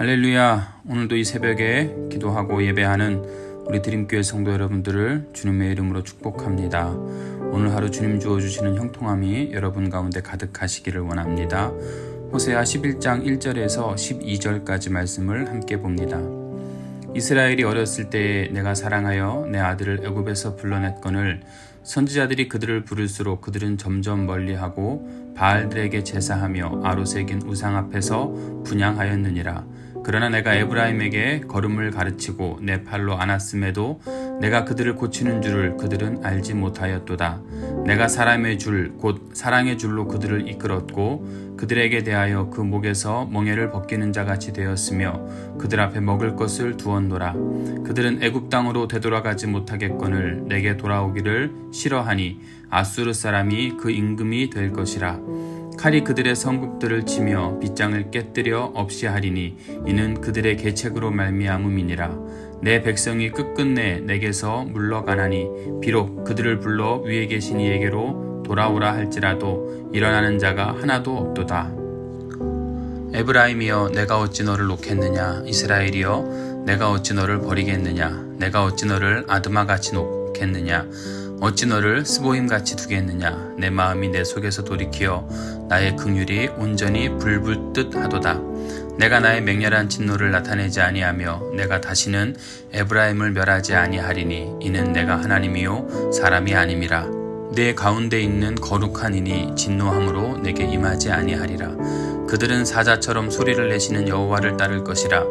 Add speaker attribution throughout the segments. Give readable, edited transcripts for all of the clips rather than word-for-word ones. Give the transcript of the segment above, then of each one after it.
Speaker 1: 할렐루야. 오늘도 이 새벽에 기도하고 예배하는 우리 드림교회 성도 여러분들을 주님의 이름으로 축복합니다. 오늘 하루 주님 주어주시는 형통함이 여러분 가운데 가득하시기를 원합니다. 호세아 11장 1절에서 12절까지 말씀을 함께 봅니다. 이스라엘이 어렸을 때에 내가 사랑하여 내 아들을 애굽에서 불러냈거늘 선지자들이 그들을 부를수록 그들은 점점 멀리하고 바알들에게 제사하며 아롯에 긴 우상 앞에서 분향하였느니라. 그러나 내가 에브라임에게 걸음을 가르치고 내 팔로 안았음에도 내가 그들을 고치는 줄을 그들은 알지 못하였도다. 내가 사람의 줄 곧 사랑의 줄로 그들을 이끌었고 그들에게 대하여 그 목에서 멍에를 벗기는 자같이 되었으며 그들 앞에 먹을 것을 두었노라. 그들은 애굽 땅으로 되돌아가지 못하겠거늘 내게 돌아오기를 싫어하니 아수르 사람이 그 임금이 될 것이라. 칼이 그들의 성읍들을 치며 빗장을 깨뜨려 없이 하리니 이는 그들의 계책으로 말미암음이니라. 내 백성이 끝끝내 내게서 물러가나니 비록 그들을 불러 위에 계신 이에게로 돌아오라 할지라도 일어나는 자가 하나도 없도다. 에브라임이여 내가 어찌 너를 놓겠느냐. 이스라엘이여 내가 어찌 너를 버리겠느냐. 내가 어찌 너를 아드마같이 놓겠느냐. 어찌 너를 스보임같이 두겠느냐. 내 마음이 내 속에서 돌이키어 나의 긍휼이 온전히 불붙듯 하도다. 내가 나의 맹렬한 진노를 나타내지 아니하며 내가 다시는 에브라임을 멸하지 아니하리니 이는 내가 하나님이요 사람이 아님이라. 내 가운데 있는 거룩한 이니 진노함으로 내게 임하지 아니하리라. 그들은 사자처럼 소리를 내시는 여호와를 따를 것이라.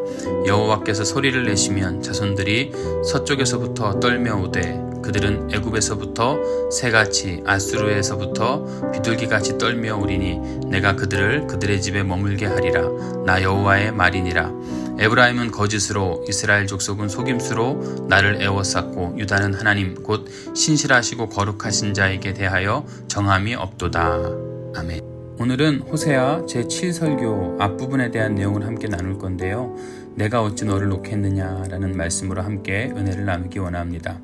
Speaker 1: 여호와께서 소리를 내시면 자손들이 서쪽에서부터 떨며오되 그들은 애굽에서부터 새같이 아수르에서부터 비둘기같이 떨며오리니 내가 그들을 그들의 집에 머물게 하리라. 나 여호와의 말이니라. 에브라임은 거짓으로 이스라엘 족속은 속임수로 나를 애워쌌고 유다는 하나님 곧 신실하시고 거룩하신 자에게 대하여 정함이 없도다. 아멘. 오늘은 호세아 제7설교 앞부분에 대한 내용을 함께 나눌 건데요. 내가 어찌 너를 놓겠느냐 라는 말씀으로 함께 은혜를 나누기 원합니다.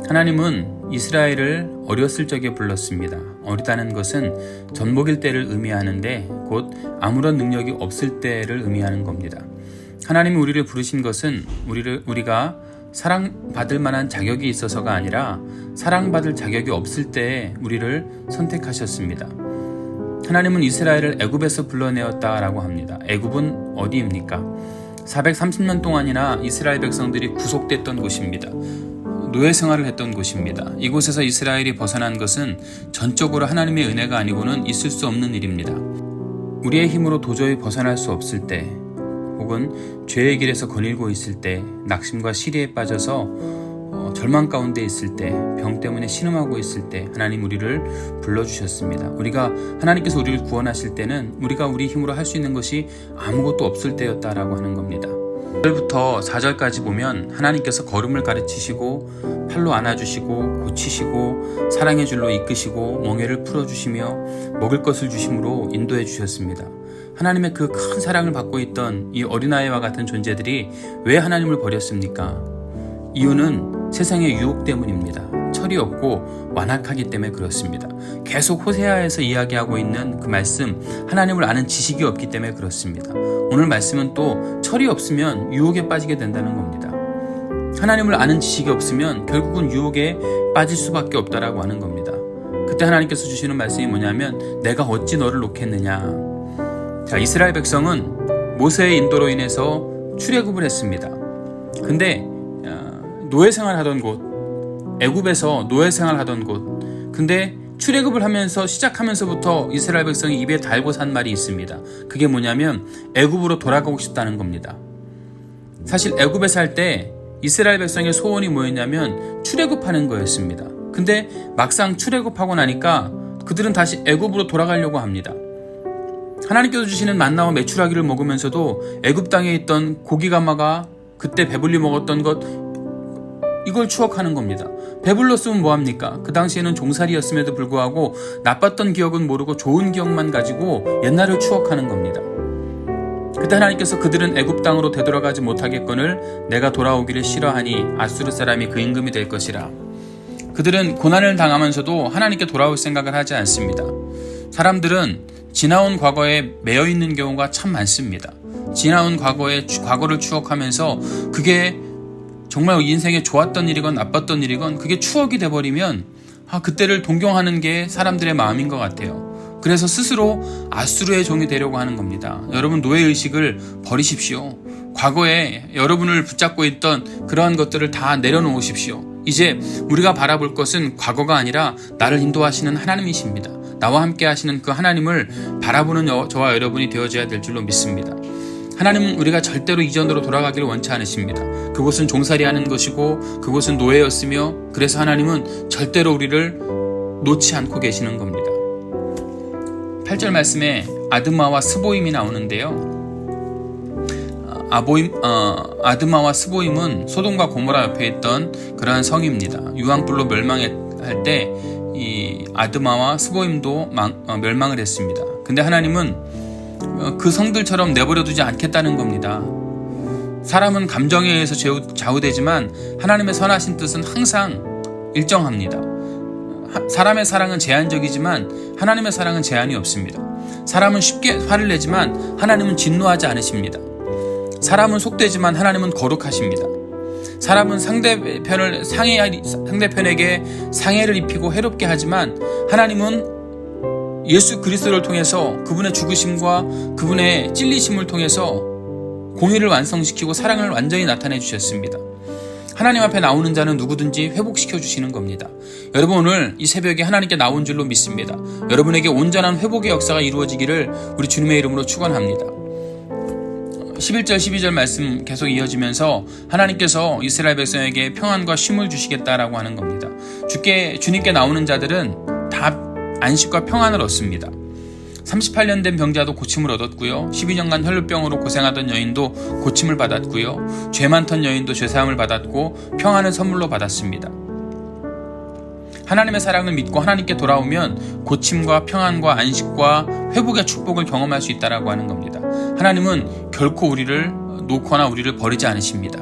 Speaker 1: 하나님은 이스라엘을 어렸을 적에 불렀습니다. 어리다는 것은 젖먹일 때를 의미하는데 곧 아무런 능력이 없을 때를 의미하는 겁니다. 하나님이 우리를 부르신 것은 우리가 사랑받을 만한 자격이 있어서가 아니라 사랑받을 자격이 없을 때에 우리를 선택하셨습니다. 하나님은 이스라엘을 애굽에서 불러내었다라고 합니다. 애굽은 어디입니까? 430년 동안이나 이스라엘 백성들이 구속됐던 곳입니다. 노예 생활을 했던 곳입니다. 이곳에서 이스라엘이 벗어난 것은 전적으로 하나님의 은혜가 아니고는 있을 수 없는 일입니다. 우리의 힘으로 도저히 벗어날 수 없을 때 혹은 죄의 길에서 거닐고 있을 때 낙심과 시리에 빠져서 절망 가운데 있을 때 병 때문에 신음하고 있을 때 하나님 우리를 불러주셨습니다. 하나님께서 우리를 구원하실 때는 우리가 우리 힘으로 할 수 있는 것이 아무것도 없을 때였다라고 하는 겁니다. 1절부터 4절까지 보면 하나님께서 걸음을 가르치시고 팔로 안아주시고 고치시고 사랑의 줄로 이끄시고 멍에를 풀어주시며 먹을 것을 주심으로 인도해 주셨습니다. 하나님의 그 큰 사랑을 받고 있던 이 어린아이와 같은 존재들이 왜 하나님을 버렸습니까? 이유는 세상의 유혹 때문입니다. 철이 없고 완악하기 때문에 그렇습니다. 계속 호세아에서 이야기하고 있는 그 말씀, 하나님을 아는 지식이 없기 때문에 그렇습니다. 오늘 말씀은 또 철이 없으면 유혹에 빠지게 된다는 겁니다. 하나님을 아는 지식이 없으면 결국은 유혹에 빠질 수밖에 없다라고 하는 겁니다. 그때 하나님께서 주시는 말씀이 뭐냐면 내가 어찌 너를 놓겠느냐. 자, 이스라엘 백성은 모세의 인도로 인해서 출애굽을 했습니다. 근데 노예 생활하던 곳, 애굽에서 노예 생활하던 곳. 근데 출애굽을 하면서 시작하면서부터 이스라엘 백성이 입에 달고 산 말이 있습니다. 그게 뭐냐면 애굽으로 돌아가고 싶다는 겁니다. 사실 애굽에 살 때 이스라엘 백성의 소원이 뭐였냐면 출애굽하는 거였습니다. 근데 막상 출애굽하고 나니까 그들은 다시 애굽으로 돌아가려고 합니다. 하나님께서 주시는 만나와 메추라기를 먹으면서도 애굽 땅에 있던 고기가마가 그때 배불리 먹었던 것 이걸 추억하는 겁니다. 배불렀으면 뭐합니까? 그 당시에는 종살이였음에도 불구하고 나빴던 기억은 모르고 좋은 기억만 가지고 옛날을 추억하는 겁니다. 그때 하나님께서 그들은 애굽 땅으로 되돌아가지 못하겠거늘 내가 돌아오기를 싫어하니 아수르 사람이 그 임금이 될 것이라. 그들은 고난을 당하면서도 하나님께 돌아올 생각을 하지 않습니다. 사람들은 지나온 과거에 매여 있는 경우가 참 많습니다. 지나온 과거를 추억하면서 그게 정말 인생에 좋았던 일이건 나빴던 일이건 그게 추억이 돼버리면 그때를 동경하는 게 사람들의 마음인 것 같아요. 그래서 스스로 아수르의 종이 되려고 하는 겁니다. 여러분, 노예의식을 버리십시오. 과거에 여러분을 붙잡고 있던 그러한 것들을 다 내려놓으십시오. 이제 우리가 바라볼 것은 과거가 아니라 나를 인도하시는 하나님이십니다. 나와 함께 하시는 그 하나님을 바라보는 저와 여러분이 되어져야 될 줄로 믿습니다. 하나님은 우리가 절대로 이전으로 돌아가기를 원치 않으십니다. 그곳은 종살이하는 것이고 그곳은 노예였으며, 그래서 하나님은 절대로 우리를 놓지 않고 계시는 겁니다. 8절 말씀에 아드마와 스보임이 나오는데요. 아드마와 스보임은 소돔과 고모라 옆에 있던 그러한 성입니다. 유황불로 멸망할 때 이 아드마와 스보임도 멸망을 했습니다. 근데 하나님은 그 성들처럼 내버려두지 않겠다는 겁니다. 사람은 감정에 의해서 좌우되지만 하나님의 선하신 뜻은 항상 일정합니다. 사람의 사랑은 제한적이지만 하나님의 사랑은 제한이 없습니다. 사람은 쉽게 화를 내지만 하나님은 진노하지 않으십니다. 사람은 속되지만 하나님은 거룩하십니다. 사람은 상대편에게 상해를 입히고 해롭게 하지만 하나님은 예수 그리스도를 통해서 그분의 죽으심과 그분의 찔리심을 통해서 공의를 완성시키고 사랑을 완전히 나타내 주셨습니다. 하나님 앞에 나오는 자는 누구든지 회복시켜 주시는 겁니다. 여러분, 오늘 이 새벽에 하나님께 나온 줄로 믿습니다. 여러분에게 온전한 회복의 역사가 이루어지기를 우리 주님의 이름으로 축원합니다. 11절 12절 말씀 계속 이어지면서 하나님께서 이스라엘 백성에게 평안과 쉼을 주시겠다라고 하는 겁니다. 주님께 나오는 자들은 다 안식과 평안을 얻습니다. 38년 된 병자도 고침을 얻었고요. 12년간 혈루병으로 고생하던 여인도 고침을 받았고요. 죄 많던 여인도 죄사함을 받았고 평안을 선물로 받았습니다. 하나님의 사랑을 믿고 하나님께 돌아오면 고침과 평안과 안식과 회복의 축복을 경험할 수 있다라고 하는 겁니다. 하나님은 결코 우리를 놓거나 우리를 버리지 않으십니다.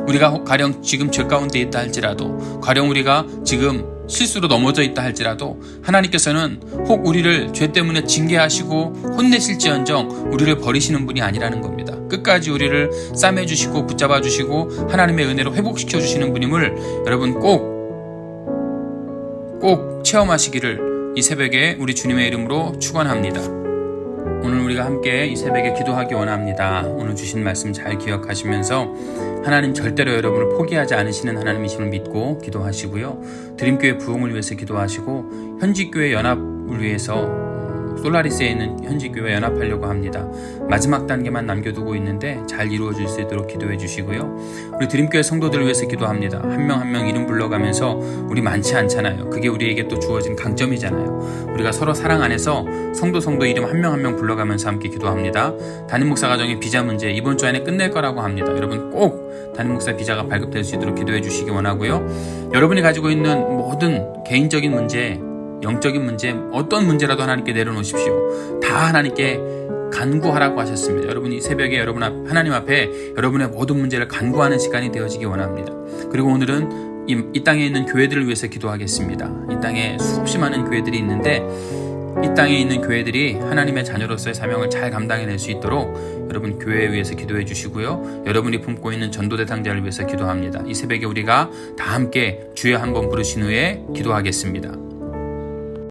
Speaker 1: 우리가 가령 지금 죄 가운데 있다 할지라도, 가령 우리가 지금 실수로 넘어져 있다 할지라도 하나님께서는 혹 우리를 죄 때문에 징계하시고 혼내실지언정 우리를 버리시는 분이 아니라는 겁니다. 끝까지 우리를 싸매주시고 붙잡아주시고 하나님의 은혜로 회복시켜주시는 분임을 여러분 꼭 체험하시기를 이 새벽에 우리 주님의 이름으로 축원합니다. 오늘 우리가 함께 이 새벽에 기도하기 원합니다. 오늘 주신 말씀 잘 기억하시면서 하나님 절대로 여러분을 포기하지 않으시는 하나님이심을 믿고 기도하시고요. 드림교회 부흥을 위해서 기도하시고 현지교회 연합을 위해서 솔라리스에 있는 현지교회 연합하려고 합니다. 마지막 단계만 남겨두고 있는데 잘 이루어질 수 있도록 기도해 주시고요. 우리 드림교회 성도들을 위해서 기도합니다. 한 명 한 명 이름 불러가면서 우리 많지 않잖아요. 그게 우리에게 또 주어진 강점이잖아요. 우리가 서로 사랑 안에서 성도 이름 한 명 한 명 불러가면서 함께 기도합니다. 담임 목사 가정의 비자 문제 이번 주 안에 끝낼 거라고 합니다. 여러분 꼭 담임 목사 비자가 발급될 수 있도록 기도해 주시기 원하고요. 여러분이 가지고 있는 모든 개인적인 문제, 영적인 문제, 어떤 문제라도 하나님께 내려놓으십시오. 다 하나님께 간구하라고 하셨습니다. 여러분이 새벽에 하나님 앞에 여러분의 모든 문제를 간구하는 시간이 되어지기 원합니다. 그리고 오늘은 이 땅에 있는 교회들을 위해서 기도하겠습니다. 이 땅에 수없이 많은 교회들이 있는데 이 땅에 있는 교회들이 하나님의 자녀로서의 사명을 잘 감당해낼 수 있도록 여러분 교회에 위해서 기도해 주시고요. 여러분이 품고 있는 전도 대상자를 위해서 기도합니다. 이 새벽에 우리가 다 함께 주여 한번 부르신 후에 기도하겠습니다.